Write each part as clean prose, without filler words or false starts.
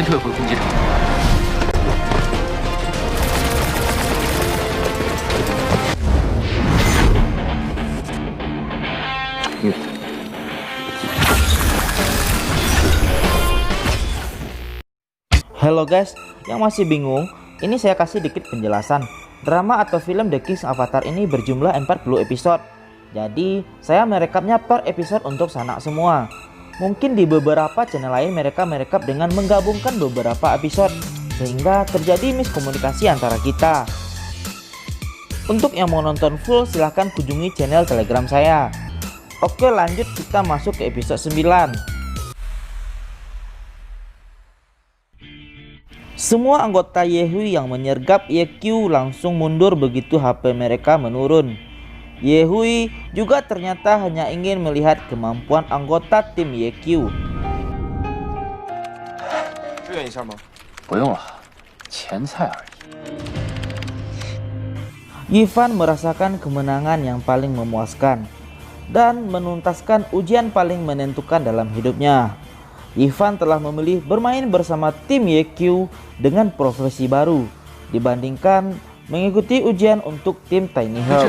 退回攻击场。Halo guys, yang masih bingung, ini saya kasih dikit penjelasan. Drama atau film The King's Avatar ini berjumlah 40 episode. Jadi, saya merekapnya per episode untuk sanak semua. Mungkin di beberapa channel lain mereka merekap dengan menggabungkan beberapa episode, sehingga terjadi miskomunikasi antara kita. Untuk yang mau nonton full, silahkan kunjungi channel Telegram saya. Oke, lanjut kita masuk ke episode 9. Semua anggota Yehui yang menyergap Yeqiu langsung mundur begitu HP mereka menurun. Yehui juga ternyata hanya ingin melihat kemampuan anggota tim Yeqiu. Yifan merasakan kemenangan yang paling memuaskan dan menuntaskan ujian paling menentukan dalam hidupnya. Yifan telah memilih bermain bersama tim Yeqiu dengan profesi baru dibandingkan mengikuti ujian untuk tim Tiny Help.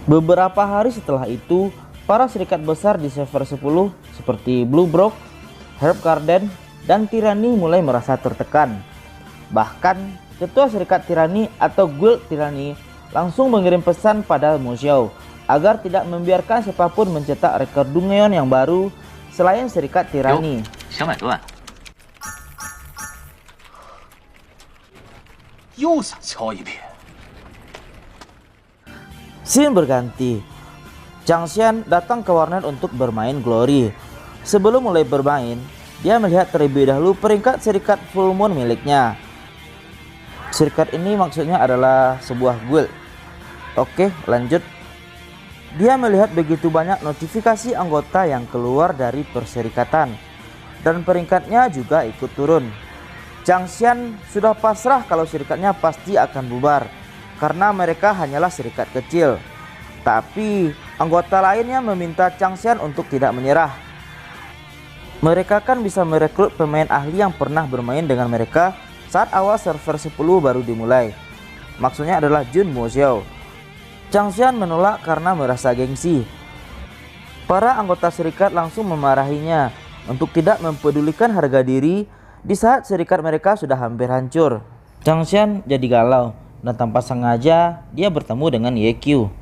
Beberapa hari setelah itu, para serikat besar di server 10 seperti Blue Brook, Herb Garden, dan Tirani mulai merasa tertekan. Bahkan ketua serikat Tirani atau Guild Tirani langsung mengirim pesan pada Mu Xiao agar tidak membiarkan siapapun mencetak rekor Dungeon yang baru selain serikat Tirani. Scene berganti. Chang Xian datang ke warnet untuk bermain Glory. Sebelum mulai bermain, dia melihat terlebih dahulu peringkat serikat Full Moon miliknya. Serikat ini maksudnya adalah sebuah guild. Oke, lanjut. Dia melihat begitu banyak notifikasi anggota yang keluar dari perserikatan, dan peringkatnya juga ikut turun. Chang Xian sudah pasrah kalau serikatnya pasti akan bubar, karena mereka hanyalah serikat kecil. Tapi anggota lainnya meminta Chang Xian untuk tidak menyerah. Mereka kan bisa merekrut pemain ahli yang pernah bermain dengan mereka saat awal server 10 baru dimulai. Maksudnya adalah Jun Mu Xiao. Chang Xian menolak karena merasa gengsi. Para anggota serikat langsung memarahinya untuk tidak mempedulikan harga diri di saat serikat mereka sudah hampir hancur. Chang Xian jadi galau dan tanpa sengaja dia bertemu dengan Yeqiu.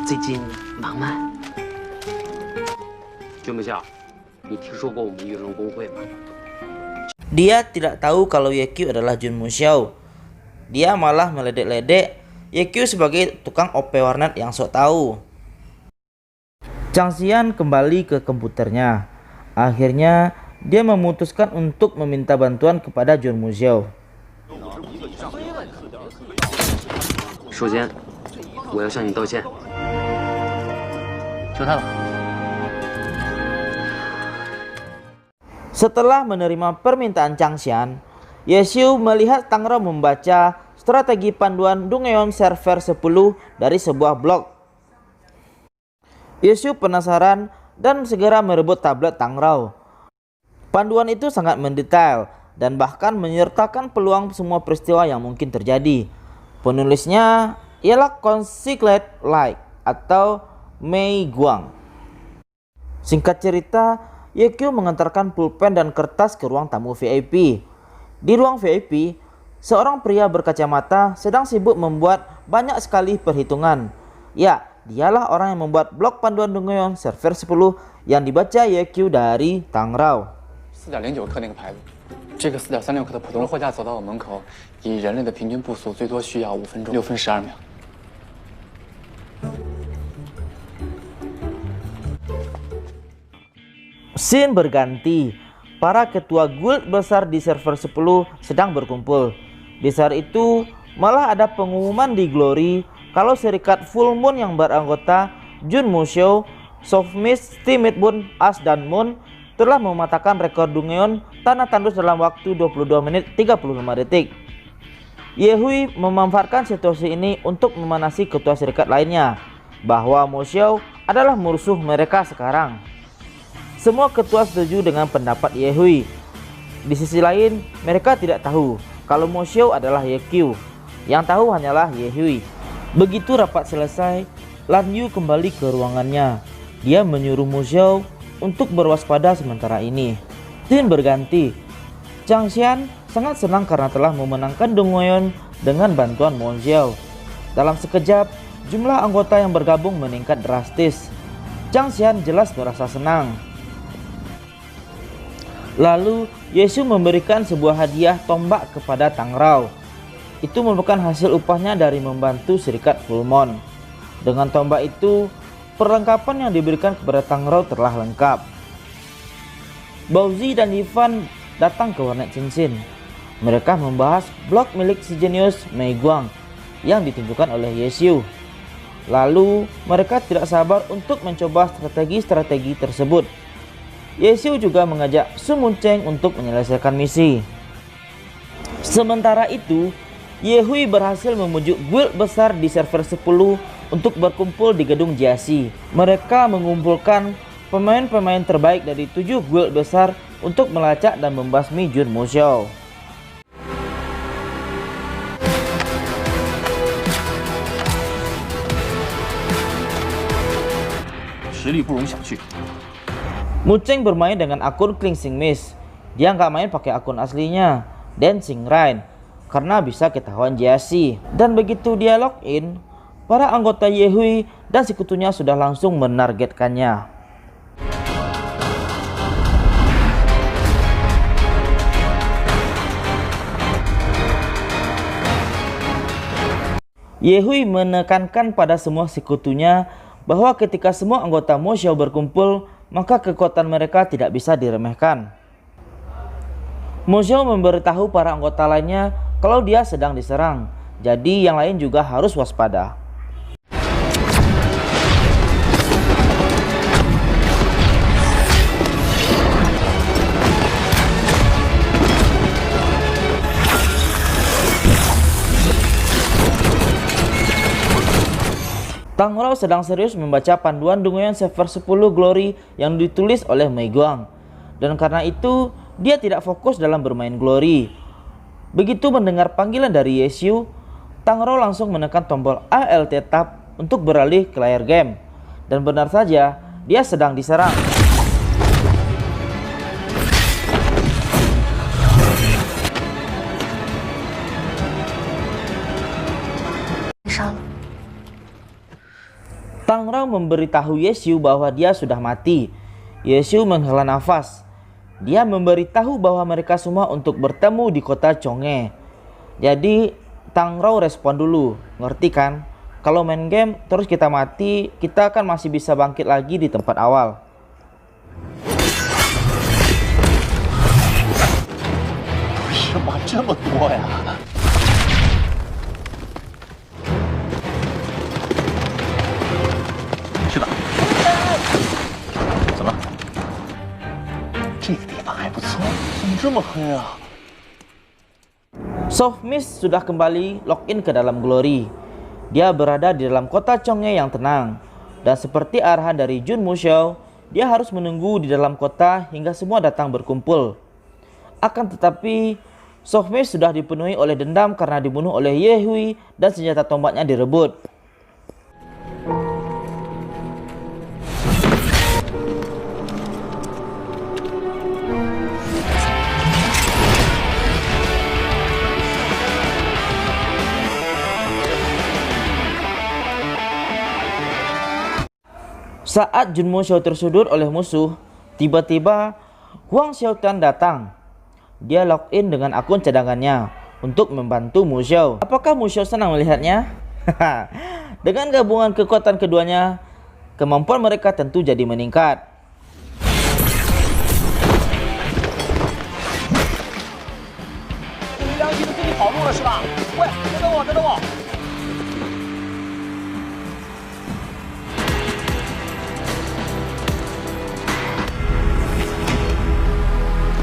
最近忙吗？君不孝，你听说过我们玉龙公会吗？ Dia tidak tahu kalau Yeqiu adalah Jun Mu Xiao. Dia malah meledek-ledek Yeqiu sebagai tukang OP warnet yang sok tahu. Chang Xian kembali ke komputernya. Akhirnya dia memutuskan untuk meminta bantuan kepada Jun Mu Xiao. 首先，我要向你道歉。 Setelah menerima permintaan Chang Xian, Yeqiu melihat Tang Rao membaca strategi panduan Dungeon server 10 dari sebuah blog. Yeqiu penasaran dan segera merebut tablet Tang Rao. Panduan itu sangat mendetail dan bahkan menyertakan peluang semua peristiwa yang mungkin terjadi. Penulisnya ialah Consigled Light atau Mei Guang. Singkat cerita, Yeqiu mengantarkan pulpen dan kertas ke ruang tamu VIP. Di ruang VIP, seorang pria berkacamata sedang sibuk membuat banyak sekali perhitungan. Ya, dialah orang yang membuat blog panduan Dungeon server 10 yang dibaca Yeqiu dari Tang Rao. 4.09克那个牌子，这个4.36克的普通货架走到我门口，以人类的平均步速，最多需要5分钟，6分12秒。 Scene berganti. Para ketua guild besar di server 10 sedang berkumpul. Di saat itu malah ada pengumuman di Glory kalau serikat Full Moon yang beranggota Jun Mu Xiao, Soft Mist, Timid Moon, As dan Moon telah mematahkan rekor Dungeon tanah tandus dalam waktu 22 menit 35 detik. Yehui memanfaatkan situasi ini untuk memanasi ketua serikat lainnya bahwa Mo Xiao adalah musuh mereka sekarang. Semua ketua setuju dengan pendapat Yehui. Di sisi lain, mereka tidak tahu kalau Mo Xiao adalah Ye Qiu. Yang tahu hanyalah Yehui. Begitu rapat selesai, Lan Yu kembali ke ruangannya. Dia menyuruh Mo Xiao untuk berwaspada sementara ini. Scene berganti. Chang Xian sangat senang karena telah memenangkan Dongyuan dengan bantuan Mo Xiao. Dalam sekejap, jumlah anggota yang bergabung meningkat drastis. Chang Xian jelas merasa senang. Lalu Yesu memberikan sebuah hadiah tombak kepada Tang Rao. Itu merupakan hasil upahnya dari membantu serikat Full Moon. Dengan tombak itu, perlengkapan yang diberikan kepada Tang Rao telah lengkap. Baozi dan Ivan datang ke warnet Cincin. Mereka membahas blog milik si jenius Mei Guang yang ditunjukkan oleh Yesu. Lalu mereka tidak sabar untuk mencoba strategi-strategi tersebut. Yesu juga mengajak Su Munceng untuk menyelesaikan misi. Sementara itu, Yehui berhasil memujuk guild besar di server 10 untuk berkumpul di gedung Jiaxi. Mereka mengumpulkan pemain-pemain terbaik dari 7 guild besar untuk melacak dan membasmi Jun Mo Xiao. Muceng bermain dengan akun Klingsing Mist. Dia nggak main pakai akun aslinya, Dancing Rain, karena bisa ketahuan Jiaxi. Dan begitu dia login, para anggota Yehui dan sekutunya sudah langsung menargetkannya. Yehui menekankan pada semua sekutunya bahwa ketika semua anggota Mo Xiao berkumpul, maka kekuatan mereka tidak bisa diremehkan. Mo Xiao memberitahu para anggota lainnya kalau dia sedang diserang, jadi yang lain juga harus waspada. Tang Rao sedang serius membaca panduan Dongyuan server 10 Glory yang ditulis oleh Mei Guang. Dan karena itu, dia tidak fokus dalam bermain Glory. Begitu mendengar panggilan dari Yesu, Tang Rao langsung menekan tombol ALT Tab untuk beralih ke layar game. Dan benar saja, dia sedang diserang. Tang Rao memberitahu Yesu bahwa dia sudah mati. Yesu menghela nafas. Dia memberitahu bahwa mereka semua untuk bertemu di kota Chong'e. Jadi Tang Rao respon dulu. Ngerti kan? Kalau main game terus kita mati, kita kan masih bisa bangkit lagi di tempat awal. Soft Mist sudah kembali login ke dalam Glory. Dia berada di dalam kota Chong'e yang tenang. Dan seperti arahan dari Jun Mo Xiao, dia harus menunggu di dalam kota hingga semua datang berkumpul. Akan tetapi, Soft Mist sudah dipenuhi oleh dendam karena dibunuh oleh Yehui dan senjata tombaknya direbut. Saat Jun Mo Xiao tersudut oleh musuh, tiba-tiba Huang Xiaotan datang. Dia login dengan akun cadangannya untuk membantu Mo Xiao. Apakah Mo Xiao senang melihatnya? Dengan gabungan kekuatan keduanya, kemampuan mereka tentu jadi meningkat.